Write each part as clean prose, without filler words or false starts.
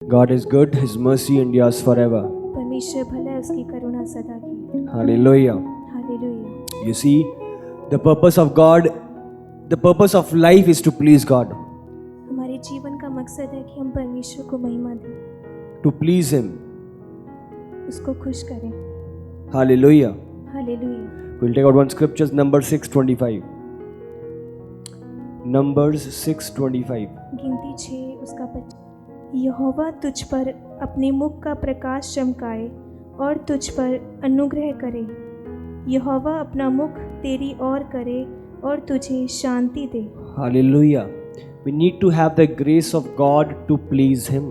God is good, His mercy endures forever. परमेश्वर भला है, उसकी करुणा सदा की। Hallelujah. Hallelujah. You see, the purpose of God, the purpose of life is to please God, हमारे जीवन का मकसद है कि हम परमेश्वर को महिमा दें, to please Him. उसको खुश करें। Hallelujah. Hallelujah. We'll take out one scripture, Numbers 6:25. Numbers 6:25. गिनती 6 उसका 25। यहोवा तुझ पर अपने मुख का प्रकाश चमकाए और तुझ पर अनुग्रह करे। यहोवा अपना मुख तेरी ओर करे और तुझे शांति दे। Hallelujah. We need to have the grace of God to please Him.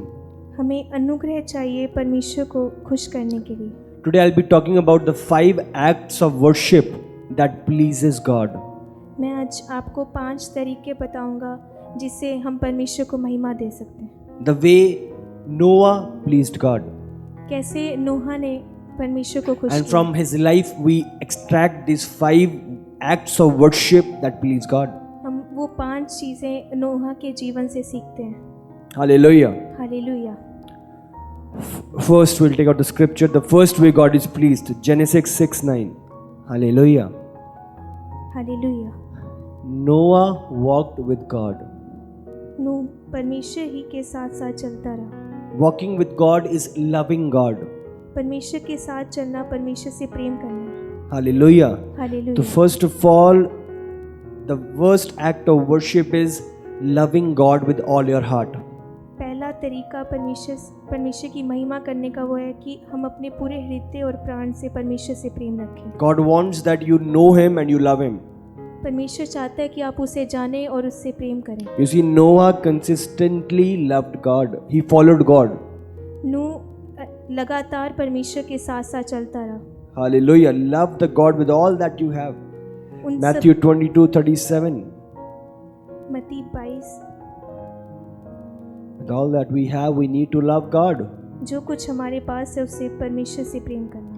हमें अनुग्रह चाहिए परमेश्वर को खुश करने के लिए। Today I'll be talking about the 5 acts of worship that pleases God. मैं आज आपको 5 तरीके बताऊंगा जिससे हम परमेश्वर को महिमा दे सकते हैं। The way Noah pleased God. कैसे नोहा ने परमेश्वर को खुश And किया। from his life we extract these 5 acts of worship that please God. हम वो 5 चीज़ें नोहा के जीवन से सीखते हैं। Hallelujah. Hallelujah. First we'll take out the scripture. The first way God is pleased. Genesis 6:9. Hallelujah. Hallelujah. Noah walked with God. नूह परमेश्वर ही के साथ साथ चलता रहा। Walking with God is loving God. परमेश्वर के साथ चलना परमेश्वर से प्रेम करना है। Hallelujah. So hallelujah. first of all, the first act of worship is loving God with all your heart. पहला तरीका परमेश्वर की महिमा करने का वो है कि हम अपने पूरे हृदय और प्राण से परमेश्वर से प्रेम रखें। God wants that you know Him and you love Him. परमेश्वर चाहता है कि आप उसे जानें और उससे प्रेम करें। You see, Noah consistently loved God. He followed God. नूह लगातार परमेश्वर के साथ साथ चलता रहा। Hallelujah. Love the God with all that you have. उन Matthew 22:37. मत्ती 22 With all that we have, we need to love God. जो कुछ हमारे पास है उससे परमेश्वर से प्रेम करना।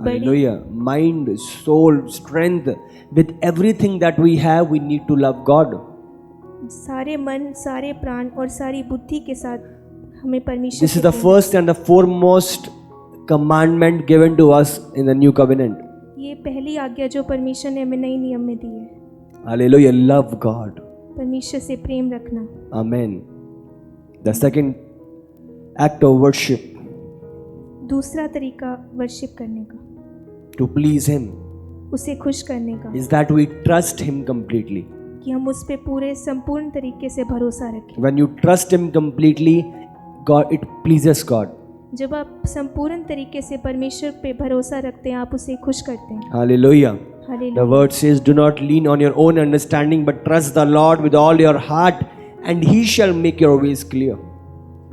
Hallelujah. Mind, soul, strength. With everything that we have, we need to love God. सारे मन, सारे प्राण और सारी बुद्धि के साथ हमें परमेश्वर This से is the Prem. first and the foremost commandment given to us in the new covenant. ये पहली आज्ञा जो परमेश्वर ने हमें नई नियम में दी है। Hallelujah. Love God. परमेश्वर से प्रेम रखना। Amen. The second act of worship दूसरा तरीका वर्शिप करने का, to please Him उसे खुश करने का, is that we trust Him completely. कि हम उस पे पूरे संपूर्ण तरीके से भरोसा रखें। When you trust Him completely, God, it pleases God. जब आप संपूर्ण तरीके से परमेश्वर पे भरोसा रखते हैं, आप उसे खुश करते हैं। Hallelujah. The hallelujah. word says, do not lean on your own understanding, but trust the Lord with all your heart, and He shall make your ways clear.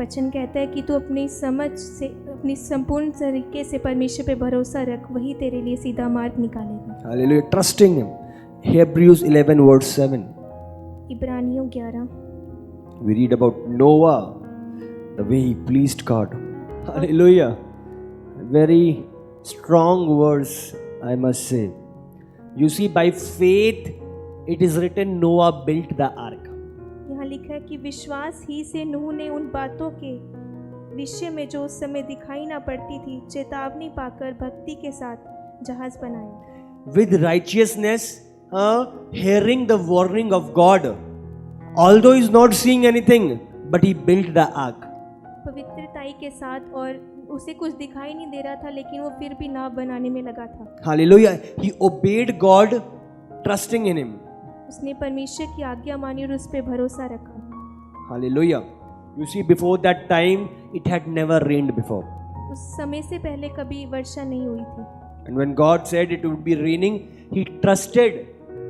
वचन कहता है कि तू अपनी समझ से, अपनी संपूर्ण तरीके से परमेश्वर पे भरोसा रख, वही तेरे लिए सीधा मार्ग निकालेगा। Hallelujah. Trusting Him. Hebrews 11 verse 7. इब्रानियों 11 We read about Noah, the way he pleased God. Hallelujah. Very strong verse, I must say. You see, by faith, it is written Noah built the ark. यहाँ लिखा है कि विश्वास ही से नूह ने उन बातों के विषय में जो उस समय दिखाई ना पड़ती थी चेतावनी पाकर भक्ति के साथ जहाज बनाया। With righteousness, hearing the warning of God. Although he is not seeing anything, but he built the ark. पवित्रताई के साथ, और उसे कुछ दिखाई नहीं दे रहा था लेकिन वो फिर भी नाव बनाने में लगा था। Hallelujah. He obeyed God, trusting in Him. उसने परमेश्वर की आज्ञा मानी और उस पर भरोसा रखा। Hallelujah. You see, before that time, it had never rained before. उस समय से पहले कभी वर्षा नहीं हुई थी। And when God said it would be raining, he trusted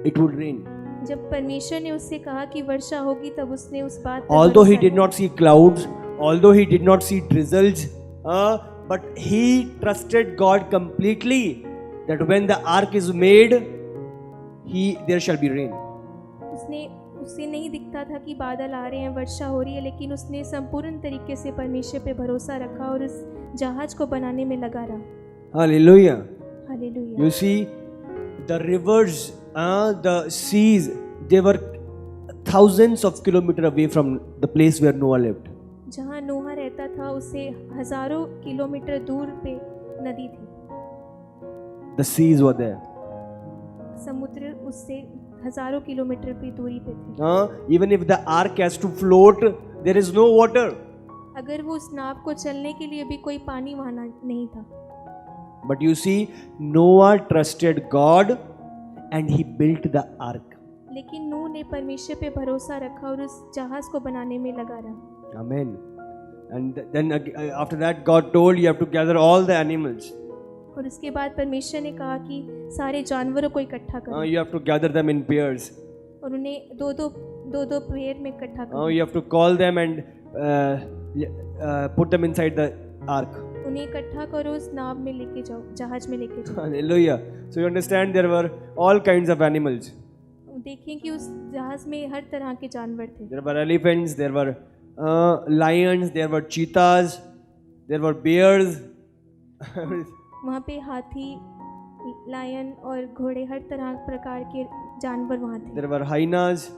it would rain. जब परमेश्वर ने उससे कहा कि वर्षा होगी तब उसने उस बात पर Although he भरोसा did not see clouds, although he did not see drizzles, but he trusted God completely that when the ark is made, there shall be rain. उसे नहीं दिखता था कि बादल आ रहे हैं, वर्षा हो रही है, लेकिन उसने संपूर्ण तरीके से परमेश्वर पे भरोसा रखा और उस जहाज को बनाने में लगा रहा। Hallelujah. Hallelujah. You see, the rivers, the seas, they were thousands of kilometers away from the place where Noah lived. जहाँ नूहा रहता था उससे हजारों किलोमीटर दूर पे नदी थी, The seas were there. समुद्र उससे हजारों किलोमीटर की दूरी पे थे। Even if the ark has to float, there is no water. अगर वो उस नाव को चलने के लिए भी कोई पानी वहाँ नहीं था। But you see, Noah trusted God and he built the ark. लेकिन नूह ने परमेश्वर पे भरोसा रखा और उस जहाज को बनाने में लगा रहा। Amen. And then after that, God told you have to gather all the animals. और उसके बाद परमेश्वर ने कहा कि सारे जानवरों को इकट्ठा करो You have to gather them in pairs. और उन्हें दो दो पेड़ में इकट्ठा करो। You have to call them and put them inside the ark. उन्हें इकट्ठा करो, उस नाव में लेके जाओ, जहाज में लेके जाओ। Hallelujah. So you understand there were all kinds of animals. देखें कि उस जहाज में हर तरह के जानवर थे। There were elephants, there were lions, there were cheetahs, there were bears. वहाँ पे हाथी, लायन और घोड़े, हर तरह प्रकार के जानवर वहाँ थे। There were hyenas,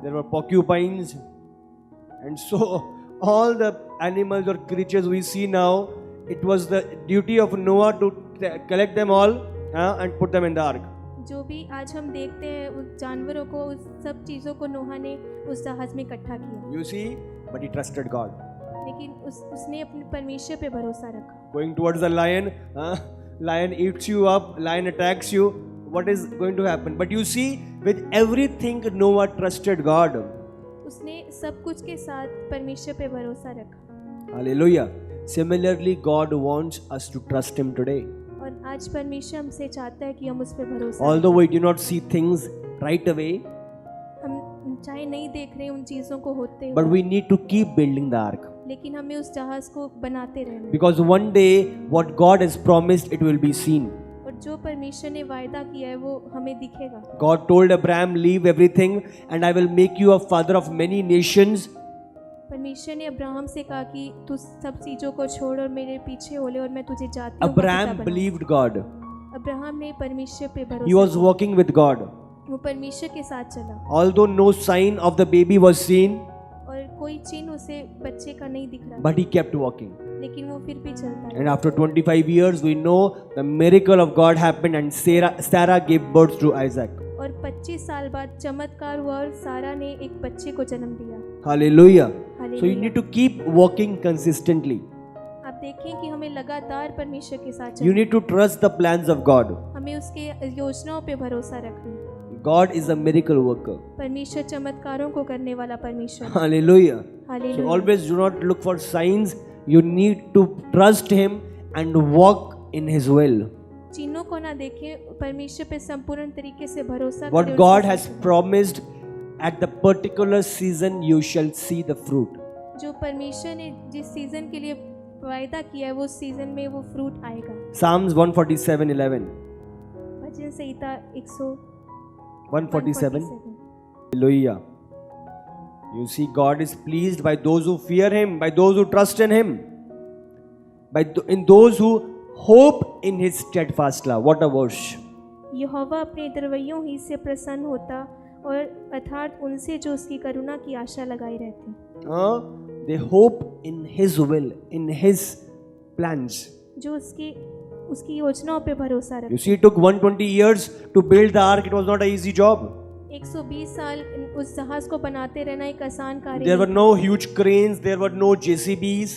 there were porcupines, and so all the animals or creatures we see now, it was the duty of Noah to collect them all and put them in the ark. जो भी आज हम देखते हैं उस जानवरों को, उस सब चीज़ों को नोहा ने उस जहाज में इकट्ठा किया। You see, but he trusted God. लेकिन उसने अपने परमेश्वर पे भरोसा रखा। Going towards the lion, lion eats you up, lion attacks you. What is going to happen? But you see, with everything, Noah trusted God. उसने सब कुछ के साथ परमेश्वर पे भरोसा रखा। Hallelujah. Similarly, God wants us to trust Him today. और आज परमेश्वर हमसे चाहता है कि हम उस पे भरोसा Although we do not see things right away, हम चाहे नहीं देख रहे उन चीज़ों को होते but हुए, we need to keep building the ark. लेकिन हमें उस जहाज को बनाते रहना। Because one day, what God has promised, it will be seen. और जो परमेश्वर ने वायदा किया है वो हमें दिखेगा। God told Abraham, leave everything and I will make you a father of many nations. परमेश्वर ने अब्राहम से कहा कि तू सब चीजों को छोड़ और मेरे पीछे हो ले और मैं तुझे जातियों का पिता Abraham बनाऊं। believed God. अब्राहम ने परमेश्वर पे He भरोसा was walking with God. किया। वो परमेश्वर के साथ चला Although no sign of the baby was seen, और कोई चिन्ह उसे बच्चे का नहीं दिख रहा, but he kept walking. लेकिन वो फिर भी चलता रहा। And after 25 years, we know the miracle of God happened and Sarah gave birth to Isaac. और 25 साल बाद चमत्कार हुआ और सारा ने एक बच्चे को जन्म दिया। Hallelujah. So you hallelujah. need to keep walking consistently. आप देखें कि हमें लगातार परमेश्वर के साथ You चलना, need to trust the plans of God. हमें उसके योजनाओं पे भरोसा रखना। God is a miracle worker. परमेश्वर चमत्कारों को करने वाला परमेश्वर। Hallelujah. So hallelujah. always do not look for signs. You need to trust Him and walk in His will. चिन्हों को ना देखें, परमेश्वर पे संपूर्ण तरीके से भरोसा What करें। God उसके has साथ promised, at the particular season you shall see the fruit. जो परमेश्वर ने जिस सीजन के लिए वायदा किया है वो सीजन में वो फ्रूट आएगा। Psalms 147:11. Bhajan Samhita 147. Hallelujah. You see, God is pleased by those who fear Him, by those who trust in Him, in those who hope in His steadfast love. What a verse! यहोवा अपने दरवैयों ही से प्रसन्न होता और अर्थात उनसे जो उसकी करुणा की आशा लगाई रहती। They hope in His will, in His plans. जो उसकी योजनाओं पे भरोसा You रखते। see, it took 120 years to build the ark. It was not an easy job. 120 साल उस जहाज को बनाते रहना एक आसान कार्य There were नहीं। no huge cranes. There were no JCBs.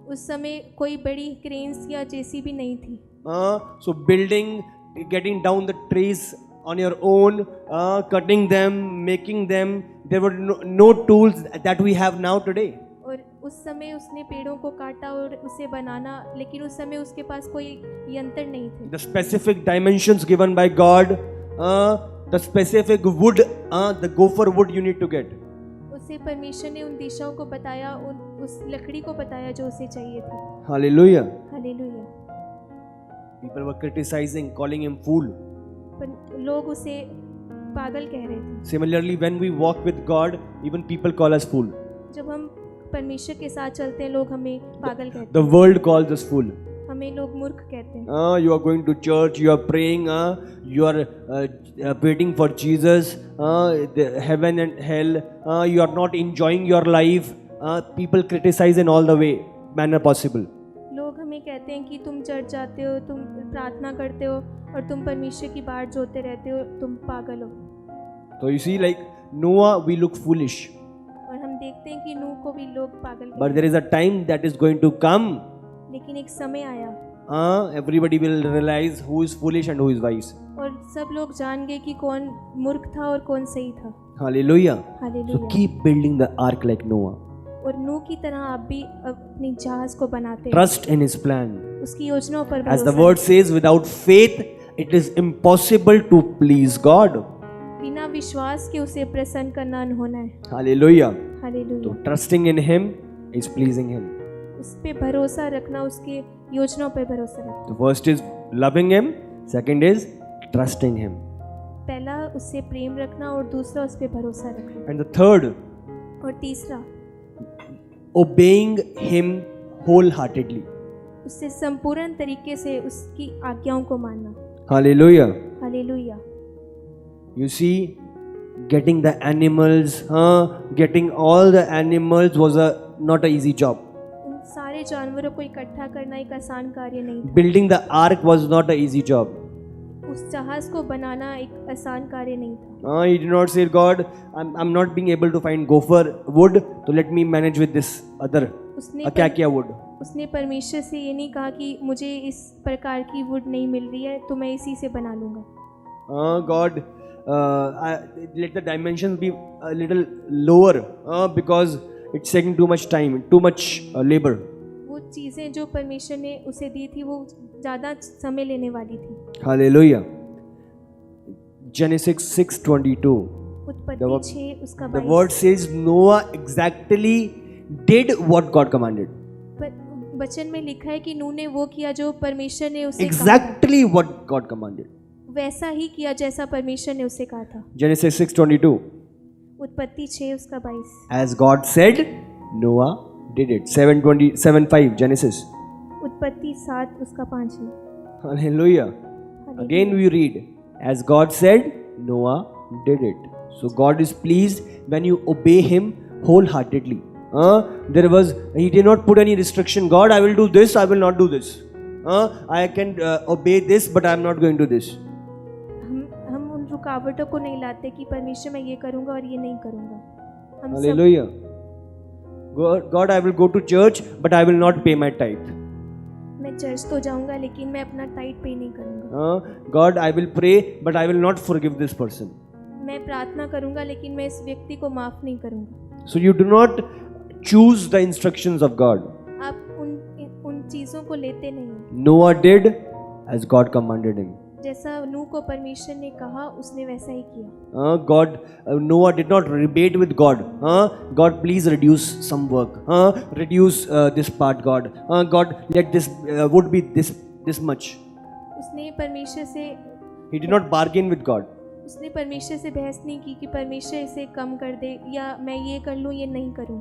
उस समय कोई बड़ी क्रेन्स या जेसीबी नहीं थी। So building, getting down the trees on your own, cutting them, making them. There were no tools that we have now today. और उस समय उसने पेड़ों को काटा और उसे बनाना, लेकिन उस समय उसके पास कोई यंत्र नहीं थे। The specific dimensions given by God, the specific wood, the gopher wood you need to get. उसे परमेश्वर ने उन दिशाओं को बताया, उस लकड़ी को बताया जो उसे चाहिए थी। Hallelujah. Hallelujah. People were criticizing, calling him fool. पर लोग उसे पागल कह रहे थे। Similarly, when we walk with God, even people call us fool. जब हम परमेश्वर के साथ चलते हैं लोग हमें पागल कहते The world calls us fool. हैं, हमें लोग मूर्ख कहते हैं। You are going to church, you are praying, you are waiting for Jesus, the heaven and hell, you are not enjoying your life. people criticize in all the way manner possible. लोग हमें कहते हैं कि तुम church जाते हो, तुम प्रार्थना करते हो और तुम परमेश्वर की बाट जोते रहते हो, तुम पागल हो। So you see, like Noah, we look foolish, और हम देखते हैं कि नूह को भी लोग पागल but कहते there is a time that is going to come. हैं। लेकिन एक समय आया Everybody will realize who is foolish and who is wise. और सब लोग जान गए कि कौन मूर्ख था और कौन सही था। Hallelujah. So hallelujah. keep building the ark like Noah. और नूह की तरह आप भी अपनी जहाज को बनाते हैं, Trust in his plan. उसकी योजनाओं पर As the भरोसा word says, without faith, it is impossible to please God. बिना विश्वास के उसे प्रसन्न करना होना है। Hallelujah. Hallelujah. So trusting in him is pleasing him. उस पे भरोसा रखना, उसके योजनाओं पर भरोसा रखना। The first is loving him, second is trusting him, पहला उससे प्रेम रखना और दूसरा उस पे भरोसा रखना and the third, और तीसरा obeying him wholeheartedly. उससे संपूर्ण तरीके से उसकी आज्ञाओं को मानना। Hallelujah. Hallelujah. You see, getting the animals, getting all the animals was not a easy job. उन सारे जानवरों को इकट्ठा करना एक आसान कार्य नहीं था। Building the ark was not a easy job. उस जहाज को बनाना एक आसान कार्य नहीं था। He did not say, God, I'm not being able to find gopher wood, so let me manage with this other. क्या क्या wood? उसने परमेश्वर से ये नहीं कहा कि मुझे इस प्रकार की वुड नहीं मिल रही है तो मैं इसी से बना लूँगा। God, let the dimensions be a little lower because it's taking too much time, too much labor. वो चीज़ें जो परमेश्वर ने उसे दी थी वो ज़्यादा समय लेने वाली थी। Hallelujah. Genesis 6:22. उत्पत्ति 6 उसका The word says Noah exactly did what God commanded. वचन में लिखा है कि नूह ने वो किया जो परमेश्वर ने उसे Exactly what God commanded. वैसा ही किया जैसा परमेश्वर ने उसे कहा था। Genesis 6:22. उत्पत्ति 6 उसका 22। As God said, Noah did it. 7:5 Genesis. उत्पत्ति 7 उसका 5। Hallelujah. Again we read, as God said, Noah did it. So God is pleased when you obey Him wholeheartedly. He did not put any restriction. God, I will do this, I will not do this. I can obey this, but I am not going to this. हम उन रुकावटों को नहीं लाते कि परमेश्वर मैं ये करूँगा और ये नहीं करूँगा। हम Hallelujah. God, I will go to church, but I will not pay my tithe. मैं चर्च तो जाऊँगा लेकिन मैं अपना टाइट पे नहीं करूँगा। God, I will pray, but I will not forgive this person. मैं प्रार्थना करूँगा लेकिन मैं इस व्यक्ति को माफ़ नहीं करूँगा। So you do not choose the instructions of God. आप उन चीज़ों को लेते नहीं। Noah did as God commanded him. जैसा नूह को परमेश्वर ने कहा उसने वैसा ही किया। Noah did not rebate with God. God, please reduce some work. Reduce this part, God. God, let this would be this much. उसने परमेश्वर से He did not bargain with God. उसने परमेश्वर से बहस नहीं की कि परमेश्वर इसे कम कर दे या मैं ये कर लूँ ये नहीं करूँ।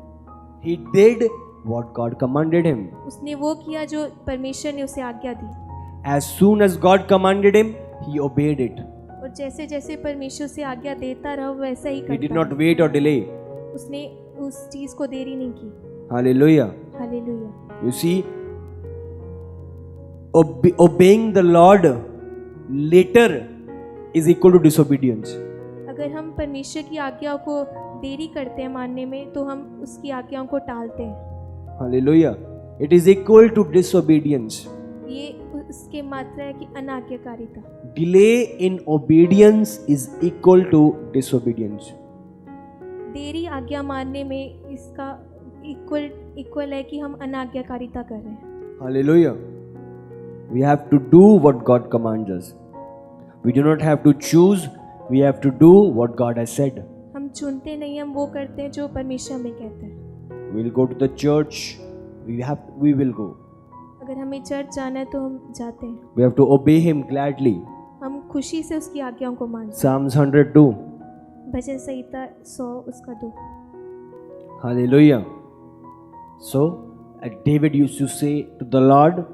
He did what God commanded him. उसने वो किया जो परमेश्वर ने उसे आज्ञा दी। As soon as God commanded him, he obeyed it. और जैसे जैसे परमेश्वर से आज्ञा देता रहा वैसा ही He करता did not रहा। wait or delay. उसने उस चीज़ को देरी नहीं की। Hallelujah. Hallelujah. You see, obeying the Lord later is equal to disobedience. अगर हम परमेश्वर की आज्ञाओं को देरी करते हैं मानने में तो हम उसकी आज्ञाओं को टालते हैं। Hallelujah. It is equal to disobedience. ये उसके मात्रा है कि अनाज्ञाकारिता। Delay in obedience is equal to disobedience. देरी आज्ञा मानने में इसका इक्वल है कि हम अनाज्ञाकारिता कर रहे हैं। Hallelujah. We have to do what God commands us. We do not have to choose. We have to do what God has said. हम चुनते नहीं, हम वो करते हैं जो परमेश्वर हमें कहते हैं। We'll go to the church. We will go. अगर हमें चर्च जाना है तो हम जाते हैं। We have to obey Him gladly. हम खुशी से उसकी आज्ञाओं को मानते हैं। Psalms 102. भजन संहिता 100 उसका 2। Hallelujah. So, David used to say to the Lord,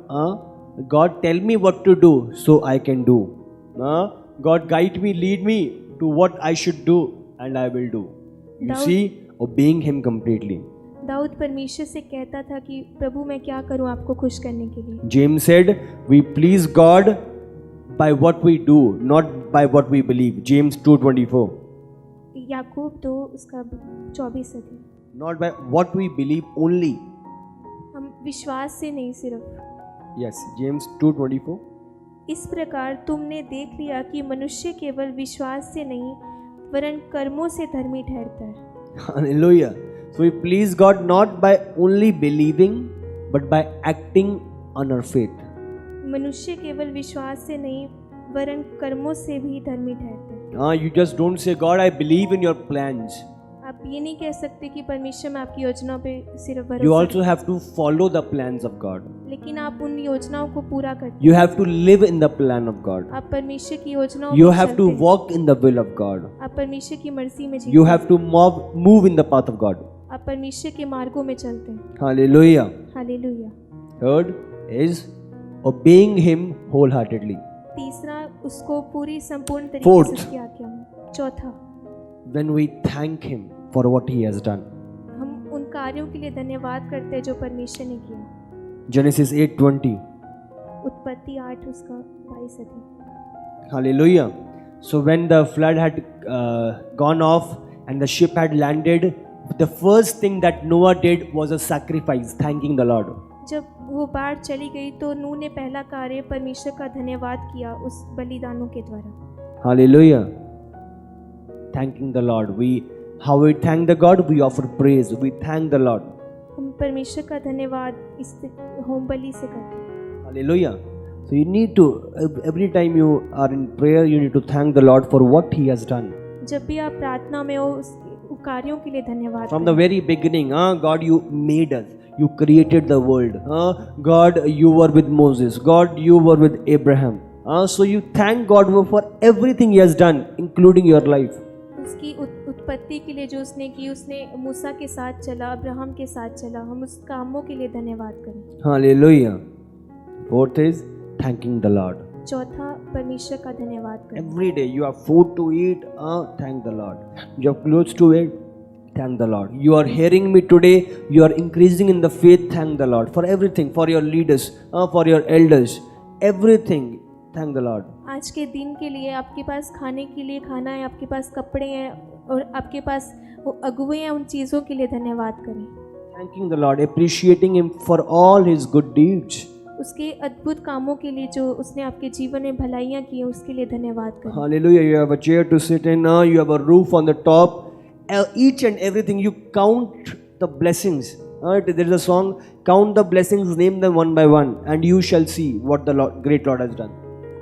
God, tell me what to do so I can do. God, guide me, lead me to what I should do and I will do. You see, obeying Him completely. Dawood परमेश्वर से कहता था कि प्रभु मैं क्या करूं आपको खुश करने के लिए। James said, we please God by what we do, not by what we believe. James 2:24. याकूब 2 उसका 24 है। Not by what we believe only. हम विश्वास से नहीं सिर्फ। Yes, James 2:24. इस प्रकार तुमने देख लिया कि मनुष्य केवल विश्वास से नहीं वरन कर्मों से धर्मी ठहरता है। Hallelujah. So we please God not by only believing, but by acting on our faith. मनुष्य केवल विश्वास से नहीं वरन कर्मों से भी धर्मी ठहरता है। You just don't say, God, I believe in your plans. आप ये नहीं कह सकते कि परमेश्वर में आपकी योजनाओं पे सिर्फ You भरोसा also have to follow the plans of God. लेकिन आप उन योजनाओं को पूरा करते You have to live in the plan of God. आप परमेश्वर की योजनाओं You में have to चलते हैं। walk in the will of God. आप परमेश्वर की मर्जी में जीते You हैं। have to move in the path of God. आप परमेश्वर के मार्गों में चलते हैं। Hallelujah. Hallelujah. Third is obeying Him wholeheartedly. तीसरा उसको पूरी संपूर्ण तरीके Fourth. से उसकी आज्ञा में। चौथा When we thank Him for what He has done. हम उन कार्यों के लिए धन्यवाद करते हैं जो परमेश्वर ने किया। Genesis 8:20. उत्पत्ति 8 उसका 22 है। Hallelujah. So when the flood had gone off and the ship had landed, the first thing that Noah did was a sacrifice, thanking the Lord. जब वो बाढ़ चली गई तो नूह ने पहला कार्य परमेश्वर का धन्यवाद किया उस बलिदानों के द्वारा। Hallelujah. Thanking the Lord. How we thank the God? We offer praise. We thank the Lord. हम परमेश्वर का धन्यवाद इस होम बलि से करते हैं। Hallelujah. So you need to, every time you are in prayer, you need to thank the Lord for what He has done. जब भी आप प्रार्थना में हो उसके कार्यों के लिए धन्यवाद From the very beginning, God, you made us. You created the world. God, you were with Moses. God, you were with Abraham. So you thank God for everything He has done, including your life. उसकी उत्पत्ति के लिए जो उसने की, उसने मूसा के साथ चला, अब्राहम के साथ चला, हम उस कामों के लिए धन्यवाद करें। Hallelujah. Fourth is thanking the Lord. चौथा परमेश्वर का धन्यवाद करें। Every day you have food to eat, thank the Lord. You have clothes to wear, thank the Lord. You are hearing me today, you are increasing in the faith, thank the Lord. For everything, for your leaders, for your elders, everything, thank the Lord. आज के दिन के लिए आपके पास खाने के लिए खाना है, आपके पास कपड़े हैं और आपके पास वो अगुवे हैं, उन चीज़ों के लिए धन्यवाद करें। Thanking the Lord, appreciating Him for all His good deeds. उसके अद्भुत कामों के लिए जो उसने आपके जीवन में भलाइयाँ की हैं उसके लिए धन्यवाद करें। Hallelujah. You have a chair to sit in, you have a roof on the top. Each and everything, you count the blessings. There is a song, count the blessings, name them one by one, and you shall see what the Lord, great Lord has done.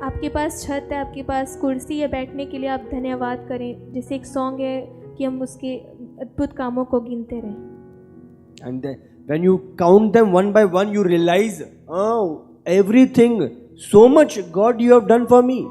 आपके पास छत है, आपके पास कुर्सी है बैठने के लिए, आप धन्यवाद करें। जैसे एक सॉन्ग है कि हम उसके अद्भुत कामों को गिनते रहें। And then, when you count them one by one, you realize, everything, so much God you have done for me.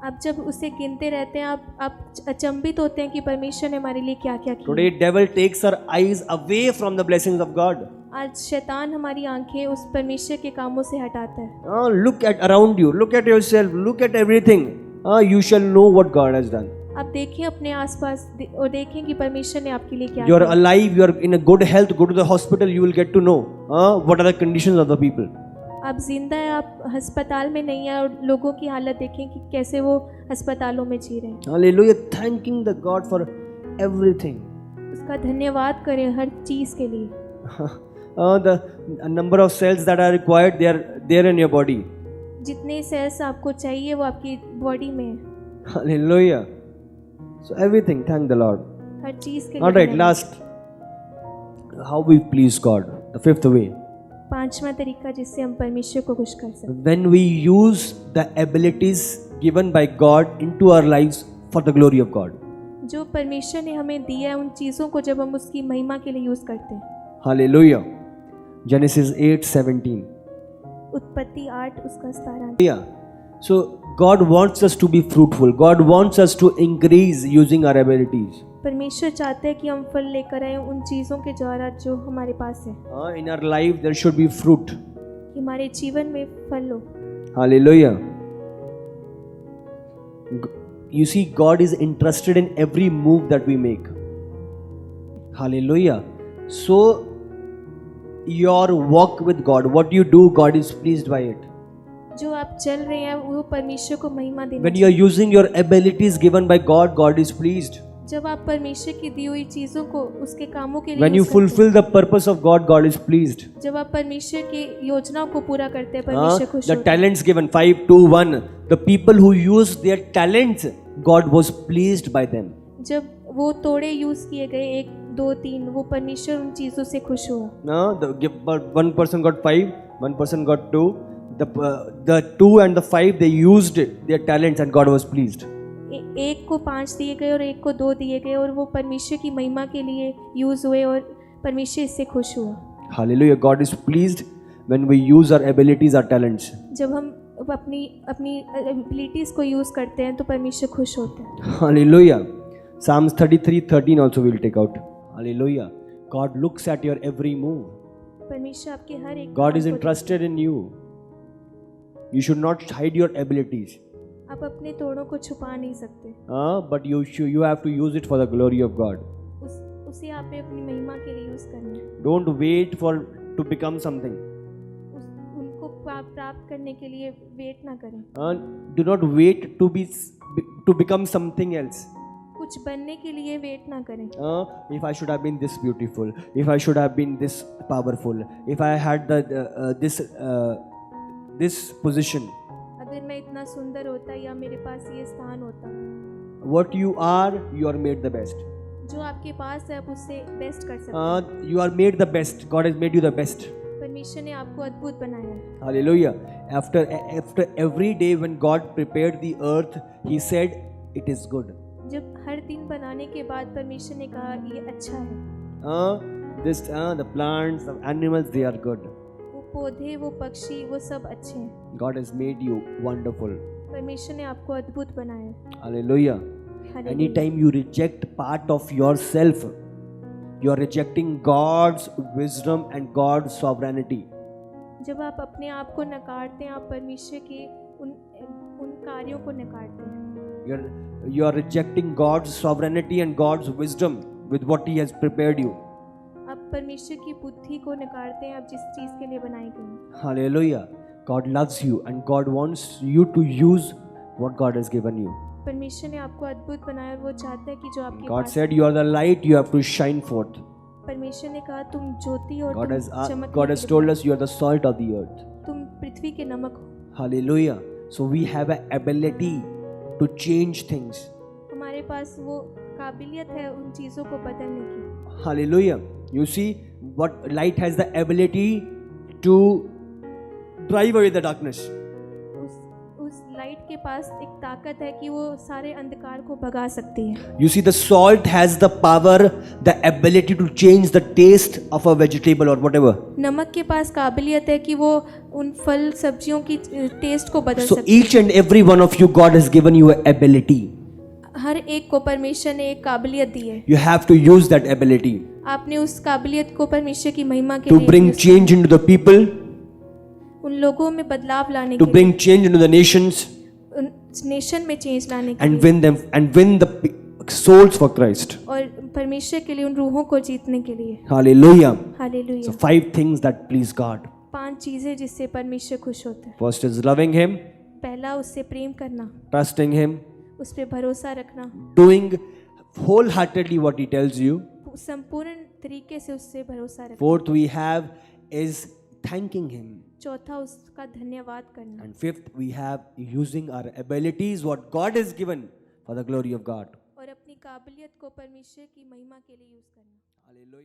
आप जब उसे गिनते रहते हैं आप अचंभित होते हैं कि परमेश्वर ने हमारे लिए क्या क्या किया। Today, devil takes our eyes away from the blessings of God. आज शैतान हमारी आंखें उस परमेश्वर के कामों से हटाता है। Look at around you, look at yourself, look at everything. You shall know what God has done. आप देखें अपने आसपास और देखें कि परमेश्वर ने आपके लिए क्या You are किया। alive, you are in a good health, go to the hospital, you will get to know what are the conditions of the people. आप जिंदा हैं, आप अस्पताल में नहीं हैं और लोगों की हालत देखें कि कैसे वो अस्पतालों में जी रहे हैं। Hallelujah, thanking the God for everything. उसका धन्यवाद करें हर चीज़ के लिए। The number of cells that are required, they are there in your body. जितने सेल्स आपको चाहिए वो आपकी बॉडी में है। Hallelujah. So everything, thank the Lord. हर चीज़ के All लिए right, धन्यवाद। last, how we please God. The fifth way. पांचवा तरीका जिससे हम परमेश्वर को खुश कर सकते When we use the abilities given by God into our lives for the glory of God. हैं। जो परमेश्वर ने हमें दिया है उन चीज़ों को जब हम उसकी महिमा के लिए यूज़ करते हैं। Hallelujah. Genesis 8:17. उत्पत्ति 8 उसका 17। Yeah. So God wants us to be fruitful. God wants us to increase using our abilities. परमेश्वर चाहते हैं कि हम फल लेकर आए उन चीज़ों के द्वारा जो हमारे पास है। In our life there should be fruit. कि हमारे जीवन में फल हो। Hallelujah. You see, God is interested in every move that we make. Hallelujah. So your walk with God, what you do, God is pleased by it. जो आप चल रहे हैं वो परमेश्वर को महिमा देना When you are using your abilities given by God, God is pleased. जब आप परमेश्वर की दी हुई चीजों को उसके कामों के लिए When you यूज करते fulfill the purpose of God, God is pleased. हैं, जब आप परमेश्वर की योजनाओं को पूरा करते हैं परमेश्वर खुश The होता है। talents given 5, 2, 1. The people who used their talents, God was pleased by them. जब वो तोड़े यूज किए गए 1, 2, 3 वो परमेश्वर उन चीजों से खुश हुआ। No, one person got 5, one person got 2. The 2 and the 5 they used their talents and God was pleased. एक को 5 दिए गए और एक को 2 दिए गए और वो परमेश्वर की महिमा के लिए यूज हुए और परमेश्वर इससे खुश हुआ। Hallelujah. God is pleased when we use our abilities, our talents. जब हम अपनी एबिलिटीज को यूज करते हैं तो परमेश्वर खुश होता है। Hallelujah. Psalms 33:13 also we'll take out. Hallelujah. God looks at your every move. परमेश्वर आपके हर एक God is काम को interested in you. You should not hide your abilities. आप अपने तोड़ों को छुपा नहीं सकते। But you have to use it for the glory of God. उसे आपने अपनी महिमा के लिए यूज करना है। Don't wait to become something. उनको प्राप्त करने के लिए वेट ना करें। Do not wait to become something else. कुछ बनने के लिए वेट ना करें। If I should have been this beautiful, if I should have been this powerful, if I had this position. अगर मैं इतना सुंदर होता या मेरे पास ये स्थान होता। What you are made the best. जो आपके पास है आप उससे बेस्ट कर सकते हैं। You are made the best. God has made you the best. परमेश्वर ने आपको अद्भुत बनाया है। Hallelujah. After every day when God prepared the earth, He said, "It is good." जब हर दिन बनाने के बाद परमेश्वर ने कहा ये अच्छा है। The plants, the animals, they are good. वो पौधे वो पक्षी वो सब अच्छे हैं। God has made you wonderful. परमेश्वर ने आपको अद्भुत बनाया है। Hallelujah. Hallelujah. Anytime you reject part of yourself, you are rejecting God's wisdom and God's sovereignty. जब आप अपने आप को नकारते हैं आप परमेश्वर के उन कार्यों को नकारते हैं। You are rejecting God's sovereignty and God's wisdom with what He has prepared you. आप परमेश्वर की बुद्धि को नकारते हैं आप जिस चीज के लिए बनाए गए हैं। Hallelujah. God loves you and God wants you to use what God has given you. परमेश्वर ने आपको अद्भुत बनाया और वो चाहता है कि जो आपके God pass said you are the light, you have to shine forth. परमेश्वर ने कहा तुम ज्योति और God तुम has told us you are the salt of the earth. तुम पृथ्वी के नमक हो। Hallelujah. So we have an ability to change things. हमारे पास वो काबिलियत है उन चीज़ों को बदलने की। Hallelujah. You see what light has the ability to drive away the darkness. उस लाइट के पास एक ताकत है कि वो सारे अंधकार को भगा सकती है। You see the salt has the power, the ability to change the taste of a vegetable or whatever. नमक के पास काबिलियत है कि वो उन फल सब्जियों की टेस्ट को बदल So सकती है। each and every one of you, God has given you an ability. हर एक को परमेश्वर ने एक काबिलियत दी है। You have to use that ability आपने उस काबिलियत को परमेश्वर की महिमा के to लिए bring use change into the people, उन लोगों में बदलाव लाने to के bring change into the nations, लिए नेशन में चेंज लाने के and लिए win them and win the souls for Christ. और परमेश्वर के लिए उन रूहों को जीतने के लिए। Hallelujah. Hallelujah. So 5 things that please God. 5 चीजें जिससे परमेश्वर खुश होता है। First is loving Him, पहला उससे प्रेम करना, trusting Him, उस पर भरोसा रखना, doing wholeheartedly what He tells you. संपूर्ण तरीके से उससे भरोसा रखना। Fourth we have is thanking Him. चौथा उसका धन्यवाद करना। And fifth we have using our abilities what God has given for the glory of God. और अपनी काबिलियत को परमेश्वर की महिमा के लिए यूज करना। Hallelujah.